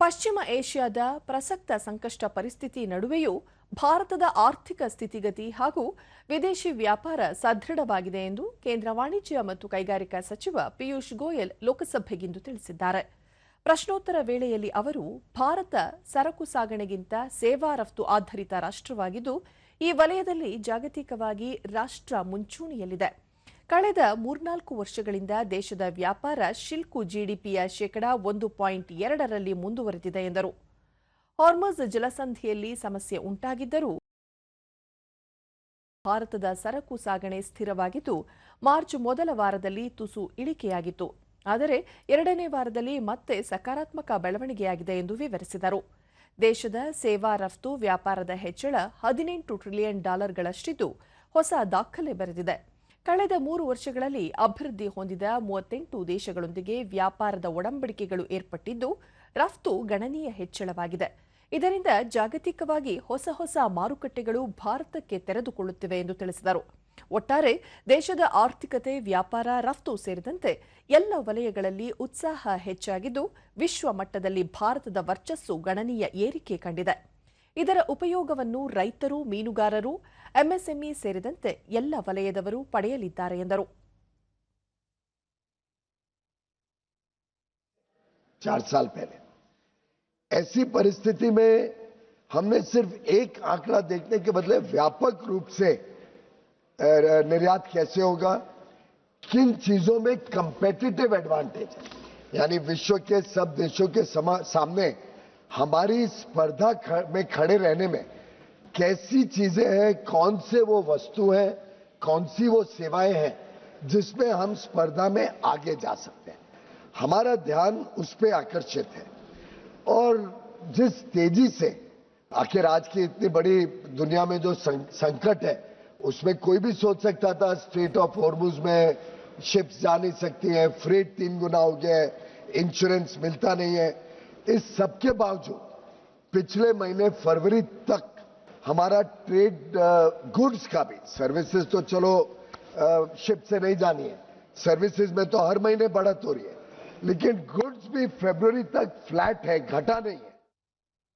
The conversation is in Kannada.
ಪಶ್ಚಿಮ ಏಷ್ಯಾದ ಪ್ರಸಕ್ತ ಸಂಕಷ್ಟ ಪರಿಸ್ಥಿತಿ ನಡುವೆಯೂ ಭಾರತದ ಆರ್ಥಿಕ ಸ್ಥಿತಿಗತಿ ಹಾಗೂ ವಿದೇಶಿ ವ್ಯಾಪಾರ ಸದೃಢವಾಗಿದೆ ಎಂದು ಕೇಂದ್ರ ವಾಣಿಜ್ಯ ಮತ್ತು ಕೈಗಾರಿಕಾ ಸಚಿವ ಪಿಯೂಷ್ ಗೋಯಲ್ ಲೋಕಸಭೆಗಿಂದು ತಿಳಿಸಿದ್ದಾರೆ. ಪ್ರಶ್ನೋತ್ತರ ವೇಳೆಯಲ್ಲಿ ಅವರು ಭಾರತ ಸರಕು ಸಾಗಣೆಗಿಂತ ಸೇವಾ ರಫ್ತು ಆಧಾರಿತ ರಾಷ್ಟ್ರವಾಗಿದ್ದು, ಈ ವಲಯದಲ್ಲಿ ಜಾಗತಿಕವಾಗಿ ರಾಷ್ಟ್ರ ಮುಂಚೂಣಿಯಲ್ಲಿದೆ. ಕಳೆದ 3-4 ವರ್ಷಗಳಿಂದ ದೇಶದ ವ್ಯಾಪಾರ ಶಿಲ್ಕು ಜಿಡಿಪಿಯ ಶೇಕಡಾ 1.2ರಲ್ಲಿ ಮುಂದುವರೆದಿದೆ ಎಂದರು. ಹಾರ್ಮುಜ್ ಜಲಸಂಧಿಯಲ್ಲಿ ಸಮಸ್ಯೆ ಉಂಟಾಗಿದ್ದರೂ ಭಾರತದ ಸರಕು ಸಾಗಣೆ ಸ್ಥಿರವಾಗಿದ್ದು, ಮಾರ್ಚ್ ಮೊದಲ ವಾರದಲ್ಲಿ ತುಸು ಇಳಿಕೆಯಾಗಿತ್ತು. ಆದರೆ ಎರಡನೇ ವಾರದಲ್ಲಿ ಮತ್ತೆ ಸಕಾರಾತ್ಮಕ ಬೆಳವಣಿಗೆಯಾಗಿದೆ ಎಂದು ವಿವರಿಸಿದರು. ದೇಶದ ಸೇವಾ ರಫ್ತು ವ್ಯಾಪಾರದ ಹೆಚ್ಚಳ $18 ಟ್ರಿಲಿಯನ್ ಹೊಸ ದಾಖಲೆ ಬರೆದಿದೆ. ಕಳೆದ 3 ವರ್ಷಗಳಲ್ಲಿ ಅಭಿವೃದ್ಧಿ ಹೊಂದಿದ 38 ದೇಶಗಳೊಂದಿಗೆ ವ್ಯಾಪಾರದ ಒಡಂಬಡಿಕೆಗಳು ಏರ್ಪಟ್ಟಿದ್ದು, ರಫ್ತು ಗಣನೀಯ ಹೆಚ್ಚಳವಾಗಿದೆ. ಇದರಿಂದ ಜಾಗತಿಕವಾಗಿ ಹೊಸ ಮಾರುಕಟ್ಟೆಗಳು ಭಾರತಕ್ಕೆ ತೆರೆದುಕೊಳ್ಳುತ್ತಿವೆ ಎಂದು ತಿಳಿಸಿದರು. ಒಟ್ಟಾರೆ ದೇಶದ ಆರ್ಥಿಕತೆ, ವ್ಯಾಪಾರ, ರಫ್ತು ಸೇರಿದಂತೆ ಎಲ್ಲ ವಲಯಗಳಲ್ಲಿ ಉತ್ಸಾಹ ಹೆಚ್ಚಾಗಿದ್ದು, ವಿಶ್ವ ಮಟ್ಟದಲ್ಲಿ ಭಾರತದ ವರ್ಚಸ್ಸು ಗಣನೀಯ ಏರಿಕೆ ಕಂಡಿದೆ. ಇದರ ಉಪಯೋಗವನ್ನು ರೈತರು, ಮೀನುಗಾರರು, ಎಂಎಸ್ಎಂಇ ಸೇರಿದಂತೆ ಎಲ್ಲ ವಲಯದವರು ಪಡೆಯಲಿದ್ದಾರೆ ಎಂದರು. 4 साल पहले ऐसी परिस्थिति में हमने सिर्फ एक आंकड़ा देखने के बदले व्यापक रूप से निर्यात कैसे होगा, किन चीजों में कंपेटिटिव एडवांटेज है, यानी विश्व के सब देशों के सामने हमारी स्पर्धा में खड़े रहने में कैसी चीजें हैं, कौन से वो वस्तु हैं, कौन सी वो सेवाएं हैं जिसमें हम स्पर्धा में आगे जा सकते हैं. हमारा ध्यान उस पे आकर्षित है. और जिस तेजी से आखिर आज की इतनी बड़ी दुनिया में जो संकट है, उसमें कोई भी सोच सकता था स्ट्रेट ऑफ हॉर्मुज में शिप्स जा नहीं सकती हैं, फ्रेट 3 गुना हो गया है, इंश्योरेंस मिलता नहीं है. इस सबके बावजूद पिछले महीने फरवरी तक हमारा ट्रेड गुड्स का भी, सर्विसेज तो चलो शिप से नहीं जानी है, सर्विसेज में तो हर महीने बढ़त हो रही है, लेकिन गुड्स भी फरवरी तक फ्लैट है, घटा नहीं है.